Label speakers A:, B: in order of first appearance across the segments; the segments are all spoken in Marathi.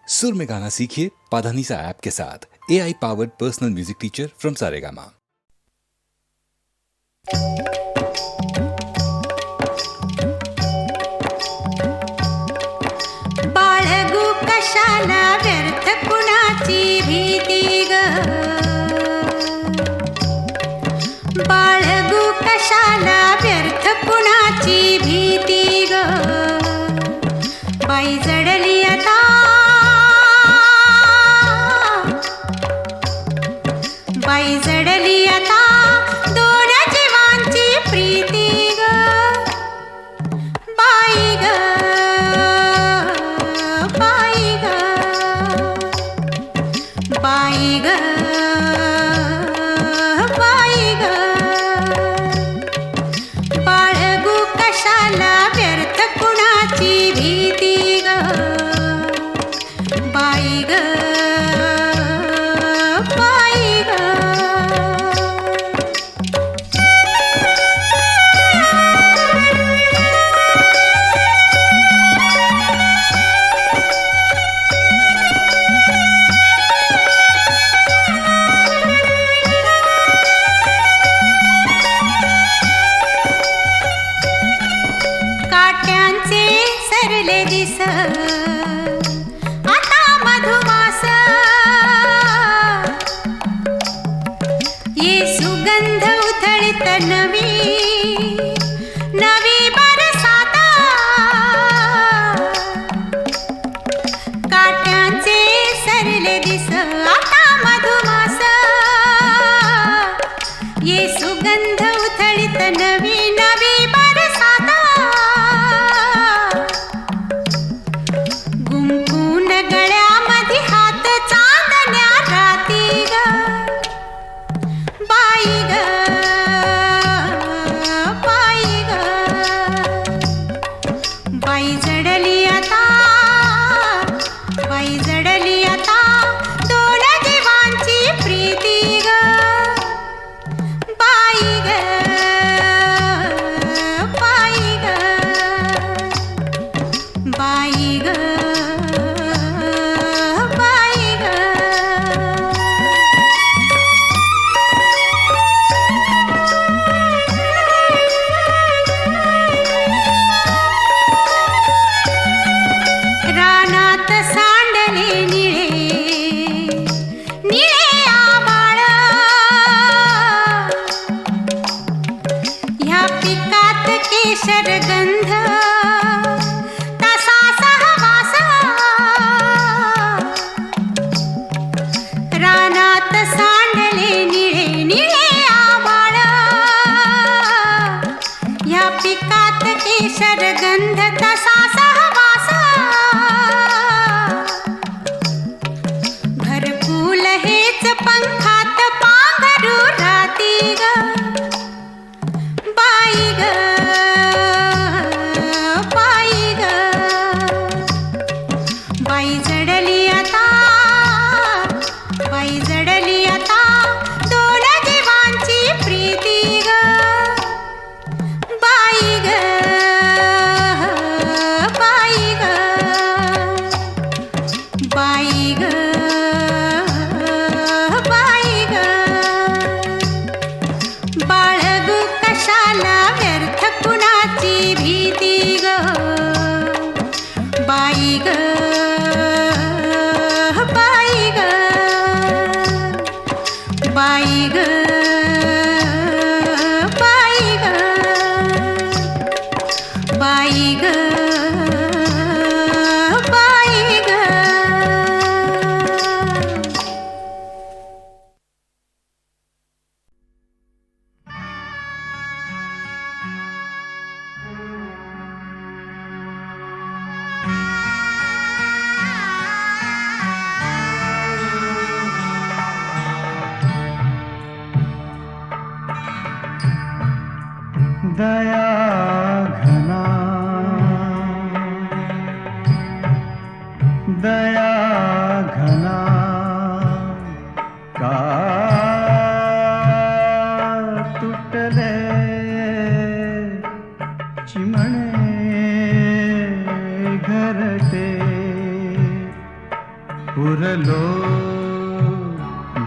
A: सुर में गाना सीखिए पाधानीसा ऐप के साथ। AI powered personal music teacher from Saregama.
B: बाळगू कशाला व्यर्थ कुणाची भीती ग, बाळगू कशाला व्यर्थ कुणाची भीती ग. बाई जडली आता, बाई जडली आता दोन जीवांची प्रीती ग. बाई ग, बाई ग, बाई ग, बाई ग. बाळगू कशाला व्यर्थ कुणाची भीती ग. बाई ग, बाई ग. काट्यांचे सरले दिस आता मधुमास, ये सुगंध उथळीत नवी नवी बरसात. काट्यांचे सरले दिस आता मधुमास, ये सुगंध उथळीत नवी नवी बरसात. गुंफून गळ्यामध्ये हात चांदण्या राती ग. बाई ग, बाई ग. बाई जडली आता, बाई जडली आता दोन जीवांची प्रीती ग. बाई ग, बाई ग, बाई ग, बाई ग. रानात सांडले निळे निळे आभाळ, ह्या पिकात केशर गंध तसा सहवास. रानात सांडले निळे निळे आभाळ, ह्या पिकात केशर गंध तसा सहवास. घरकुल हेच पंखात पांघरू राती ग. बाई ग, बाई ग. बाई जडली आता, बाई जडली आता दोन जीवांची प्रीती ग. बाई ग, बाई ग, बाई ग, बाई ग. बाळगू कशाला व्यर्थ कुणाची भीती ग. बाई ग, बाई ग, बाई ग, बाई ग, बाई ग, बाई ग.
C: दया घना, दया घना का तुटले चिमणे घरटे पुरलो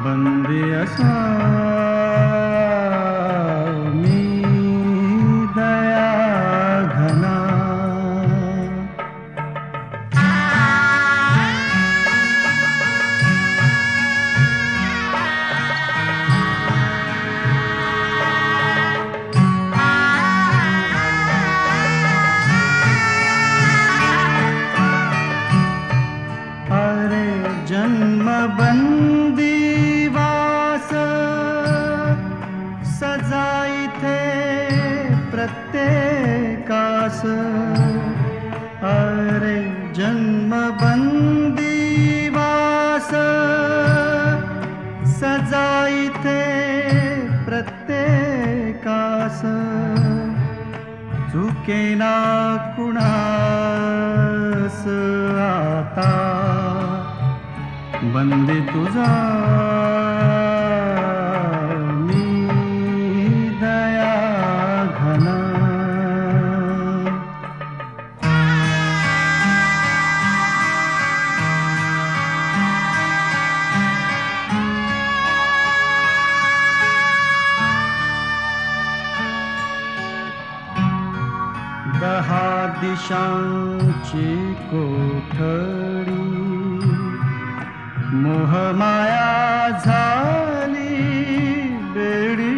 C: बंदी असा मी दया घना. जन्मबंदीवास सजाइथे प्रत्येकास. अरे जन्मबंदीवास सजाइथे प्रत्येकास. चुकेना कुणास आता बंदी तुझा मी दया घना. दहा दिशांची कोठडी मोहमाया झाली बेडी.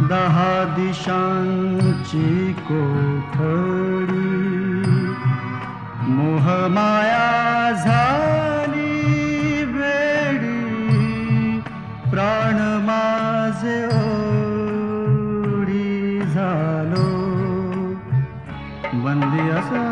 C: दहा दिशांची कोठडी मोहमाया झाली बेडी. प्राण माझे ओढी झालो बंदी असा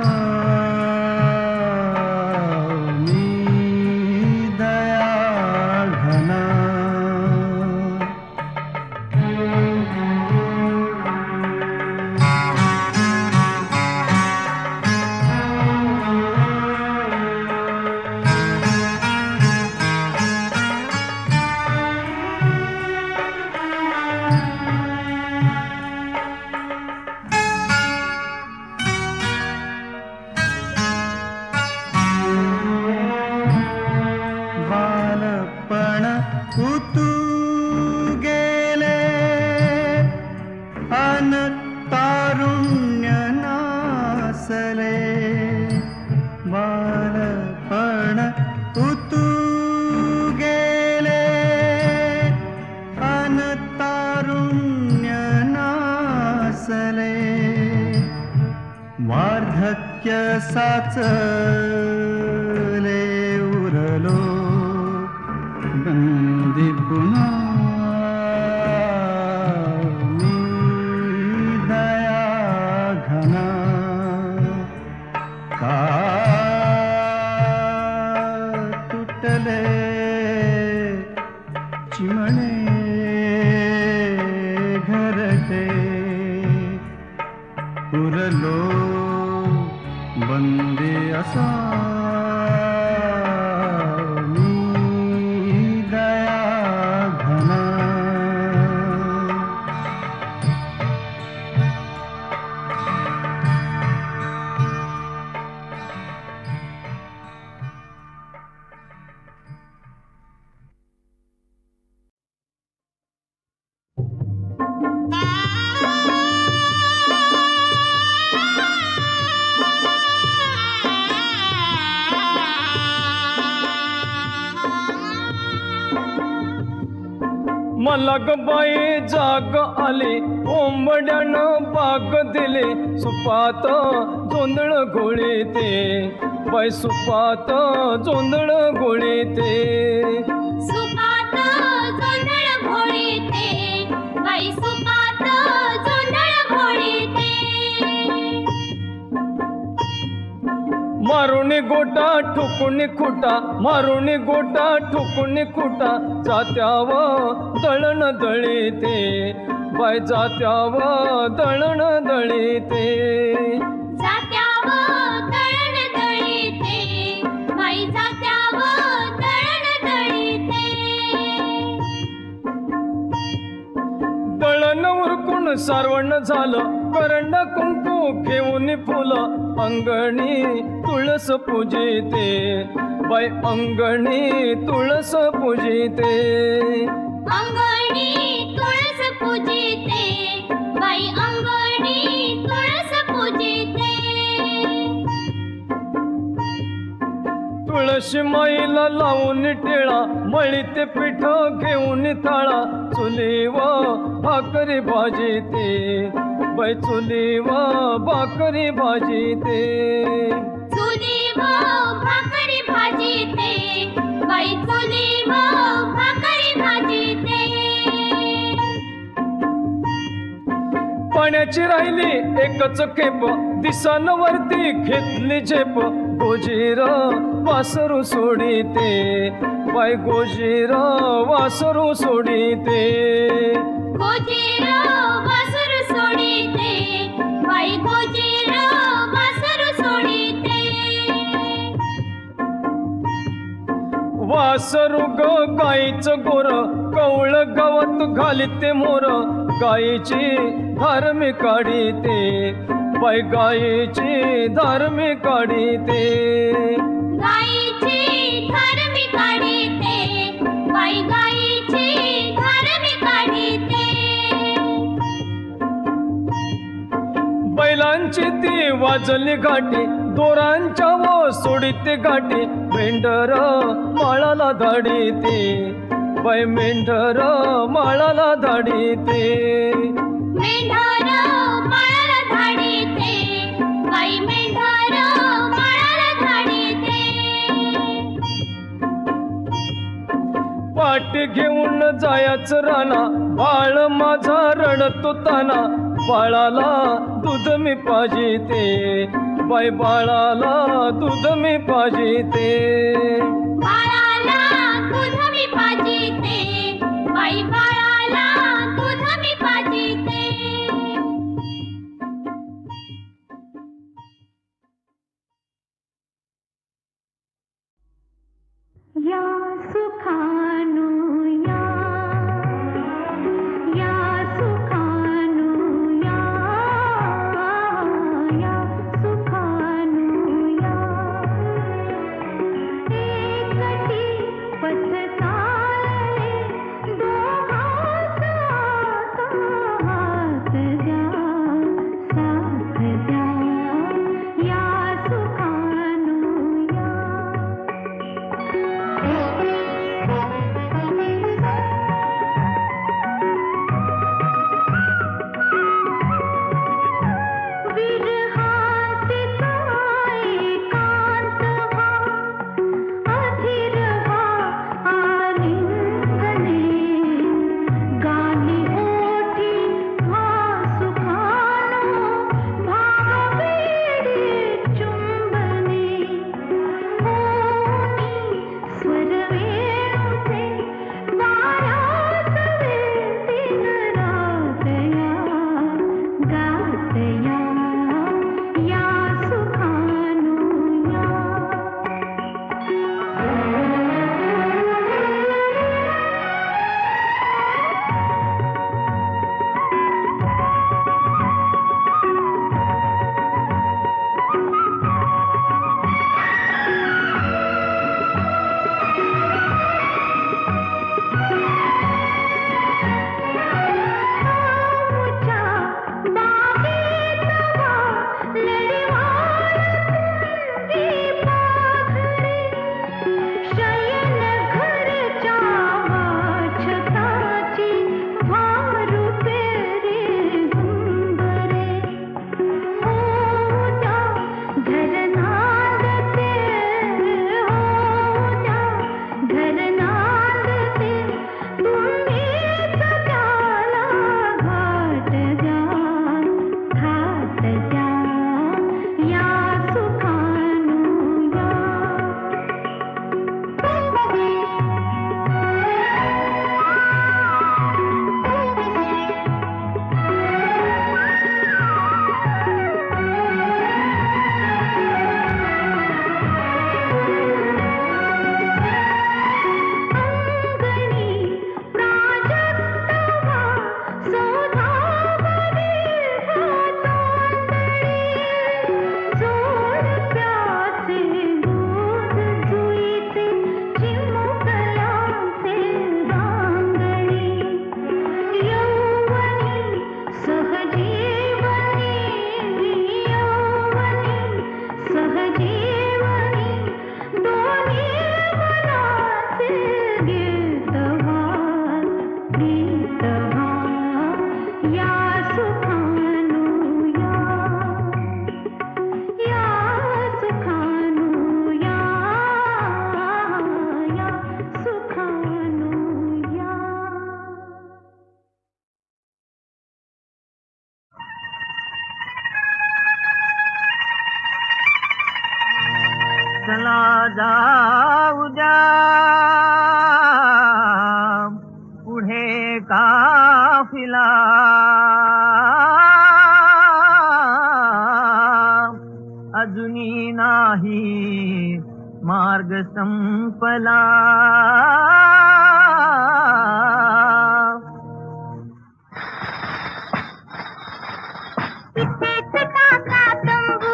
C: उतू गेले अन तारुण्य नासले. बालपण उतू गेले अन तारुण्य नासले. वार्धक्य साचले उरलो बंदी पुन्हा मी दया घना. का तुटले चिमणे घरटे. पुरलो बंदी असा
D: मलग बाई जाग आली कोंबड्यानं बाग दिली. सुपात जोंधळ घोळीते बाई सुपात जोंधळ घोळीते.
B: सुपात जोंधळ घोळीते बाई सुपात जोंधळ घोळीते.
D: मारुणी गोटा ठुकुनी खुटा मारुणी गोटा ठुकुनी खुटा. जात्याव दळण दळीते बाई जात्याव दळण दळीते.
B: जात्याव दळण दळीते बाई जात्याव दळण दळीते.
D: दळण उरकून सारवण झालं करंड कुंकू घेऊन फुलं अंगणी तुळस पूजिते बाई अंगणी तुळस पूजिते.
E: अंगणी तुळस पूजिते, बाई अंगणी तुळस पूजिते.
D: तुळशी माईला लावून टिळा, मळीते पीठ घेऊन थाळा, चुलीव भाकरी भाजीते. बाई चुलीव भाकरी भाजीते.
E: चुलीव भाकरी भाजीते, बाई चुलीव भाकरी भाजीते.
D: पाण्याची राहिली एकच खेप, दिसान वरती घेतली झेप. गोजीर वासरू सोडिते, बाई गोजीर वासरू सोडिते.
E: गोजीर वासरू सोडिते, बाई गोजीर वासरू सोडिते.
D: वासरू ग गाईचं गोर, कवळ गावात घालिते मोर. गाईची धार मी काढीते, बाई गाईची धार मी काढीते.
E: गाईची धार मी काढीते, बाई गाईची धार मी काढीते.
D: बैलांची ती वाजली घाटी, दोरांच्या व सोडिते गाठी. मेंढर माळाला धाडीते, बाई मेंढर माळाला धाडीते.
E: मेंढर माळाला धाडीते, बाई मेंढर माळाला धाडीते.
D: पाठी घेऊन जायचं राणा, बाळ माझा रडतो ताना. बाळाला दूध मी पाजिते, बाई बाळाला दूध मी पाजिते.
E: बाळाला दूध मी पाजिते, बाई बाळाला दूध मी पाजिते.
B: या सुखानु या, या सुखानु या, या सुखानु या. एकटी पथ चालले, दोघांस हात द्या, साथ द्या. या सुखानु या.
F: मार्ग संपला.
E: इथेच टाका तंबू,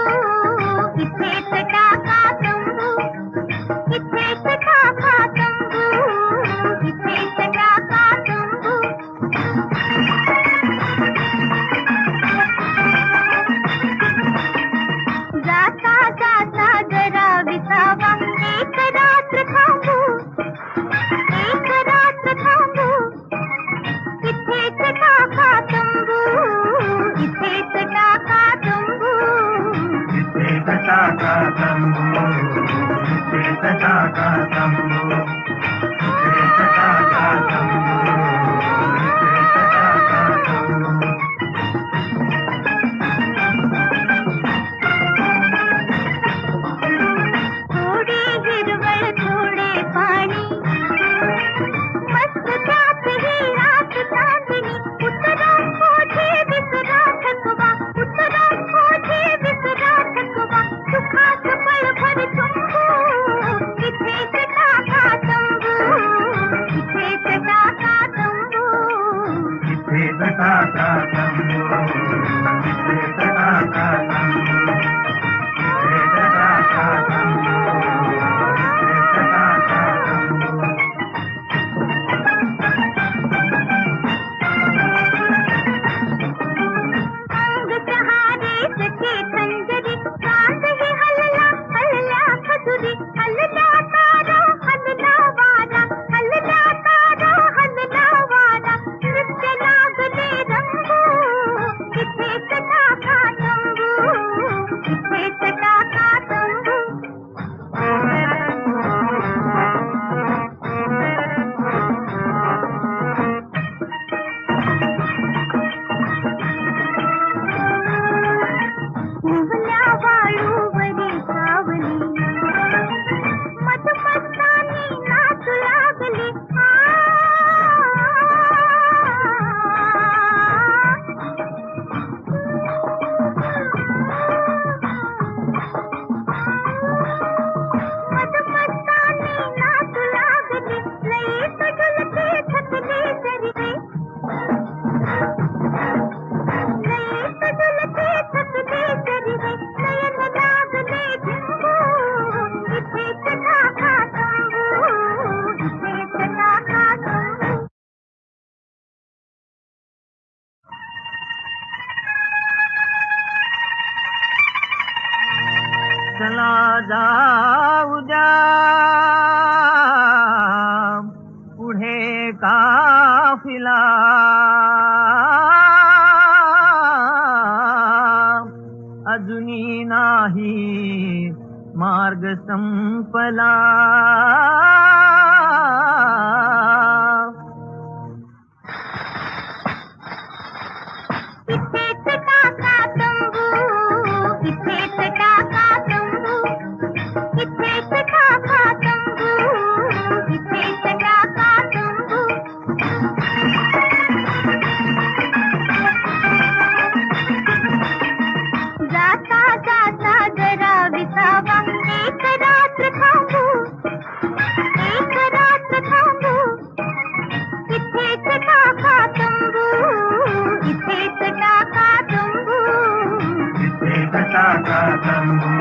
E: इथेच टाका तंबू, इथेच टाका तंबू, इथेच टाका तंबू. जाता जाता जरा विसावा, एक रात्र थांबू, एक रात्र थांबू. इथेच टाका तंबू, इथेच टाका तंबू.
C: इथेच टाका तंबू, इथेच टाका तंबू, इथेच टाका तंबू, इथेच टाका तंबू.
E: थोडी हिरवळ थोडे पाणी, मस्त त्यात ही रात चांदणी. उतरा ओझे विसरा थकवा, उतरा ओझे विसरा थकवा. सुखात पळभर चुंबू, इथेच टाका तंबू, इथेच टाका तंबू.
C: इथेच टाका तंबू, इथेच टाका तंबू, इथेच टाका तंबू, इथेच टाका तंबू.
E: अंग सहारे सखे खंजरी, चांद ही हलला हलला खजुरी. हलला तारा हलला वारा, हलला तारा हलला वारा. नृत्य लागले रंगू, इथेच टाका तंबू, इथेच टाका तंबू. उभल्या वाळूवरी सावली, मधुमस्तानी नाचू लागली. मधुमस्तानी नाचू लागली. लयीत डुलते थकले शरीरे, लयीत डुलते थकले शरीरे. नयन लागले झिंगू, इथेच टाका तंबू, इथेच टाका तंबू.
F: चला जाऊ द्या पुढे काफिला. अजूनी नाही मार्ग संपला.
E: इथेच टाका तंबू, इथेच टाका तंबू, इथेच टाका तंबू, इथेच टाका तंबू. जाता जाता जरा विसावा, एक रात्र थांबू, एक रात्र थांबू. इथेच टाका तंबू, इथेच टाका तंबू.
C: इथेच टाका तंबू,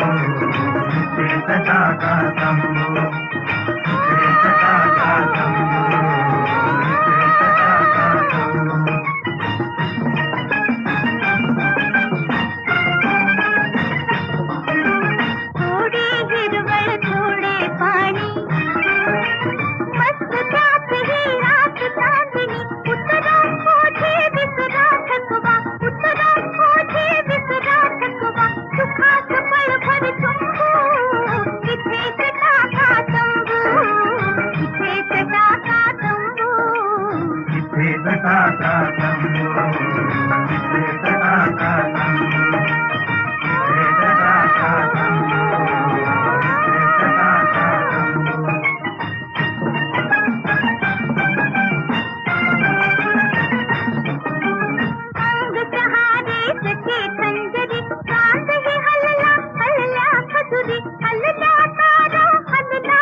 C: इथेच टाका तंबू, इथेच टाका तंबू, इथेच टाका तंबू.
E: थोडी हिरवळ थोडे पाणी, मस्त त्यात ही रात चांदणी. उतरा ओझे विसरा थकवा, उतरा ओझे विसरा थकवा. सुखात पळभर चुंबू, इथेच टाका तंबू, इथेच टाका तंबू.
C: इथेच टाका तंबू, इथेच टाका तंबू, इथेच टाका तंबू, इथेच टाका तंबू.
E: अंग सहारे सखे खंजरी, चांद ही हलला हलला खजुरी. हलला तारा हलला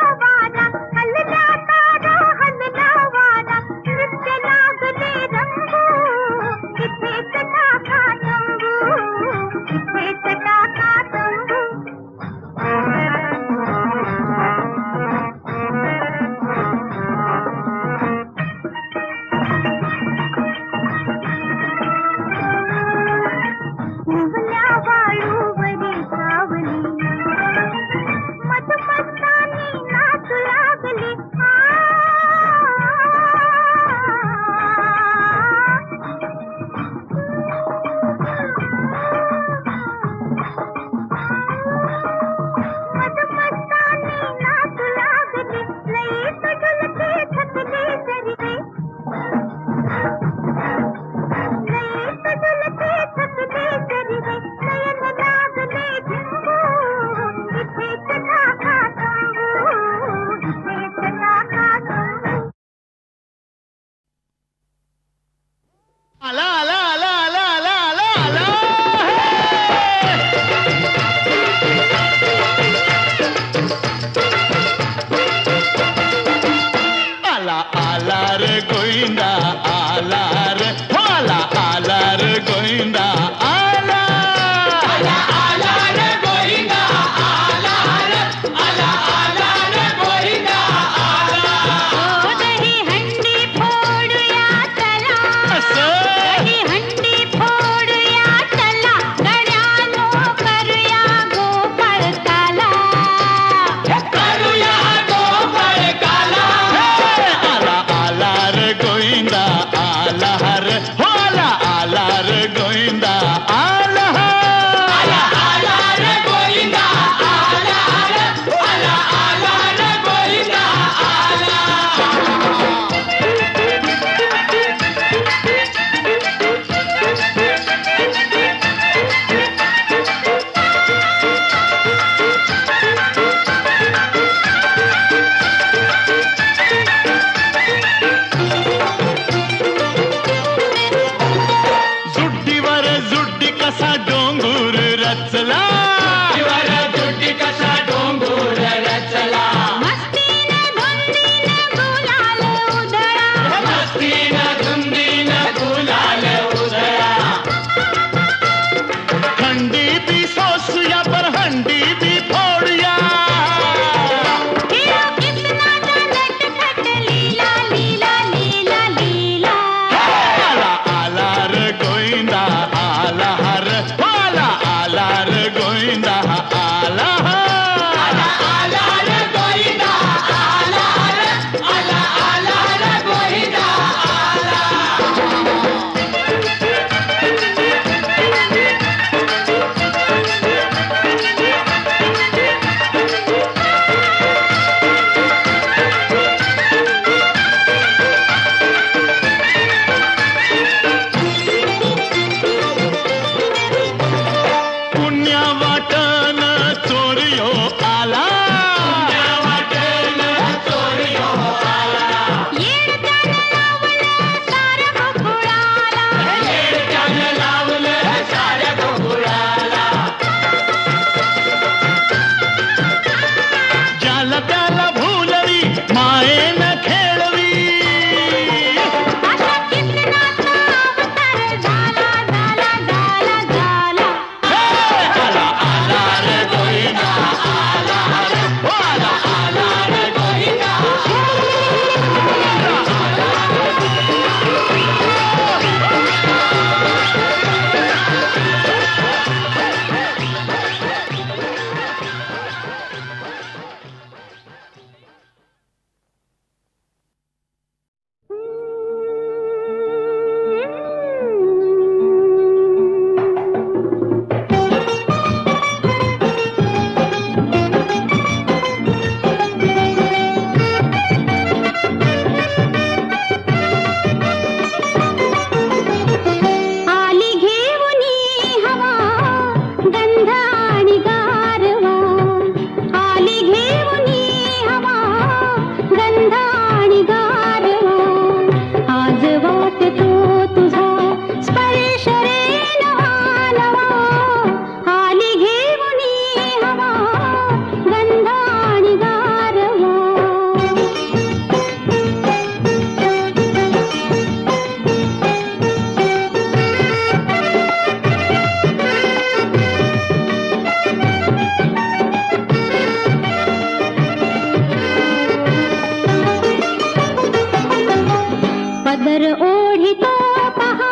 E: पदर ओढितो पहा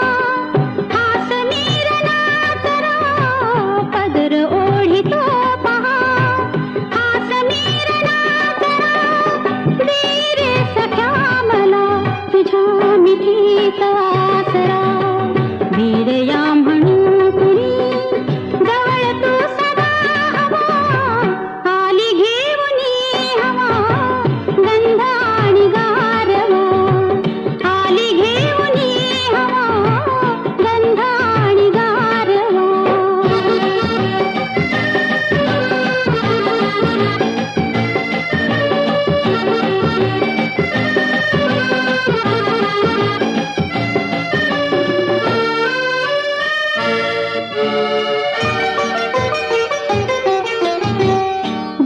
E: हास नीरला करा पदर ओढितो पहा हास नीरला करा दे रे सख्या मला तुझ्या मिठीचा आसरा वीर या म्हणून कुणी जवळ तू सदा हवा आली घेऊन हवा गंध आणि गारवा आली घेऊन हवा गंध आणि गारवा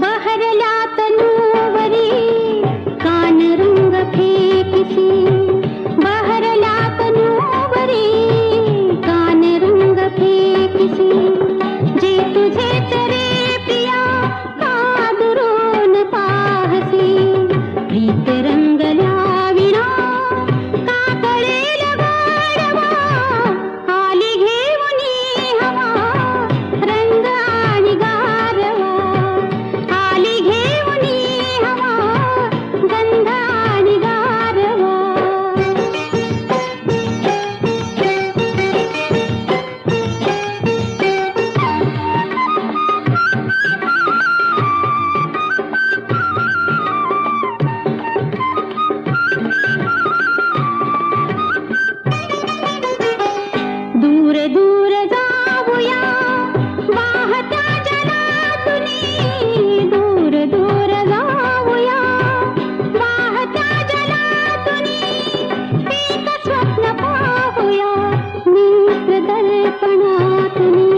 E: बहरल्या तनूवरी कान रंग फेकिसी बहरल्या तनूवरी कान रंग फेकिसी जे तुझे तरे प्रिया का दुरून पाहसी प्रीत रंगल्या विना का कळेल गारवा आली घेऊन हवा रंग आणि गारवा आली घेऊन हवा गंध आणि गारवा दूर दूर जाऊया वाहत्या जलातुनी दूर दूर जाऊया वाहत्या जलातुनी एक स्वप्न पाहूया नेत्र दर्पणातुनी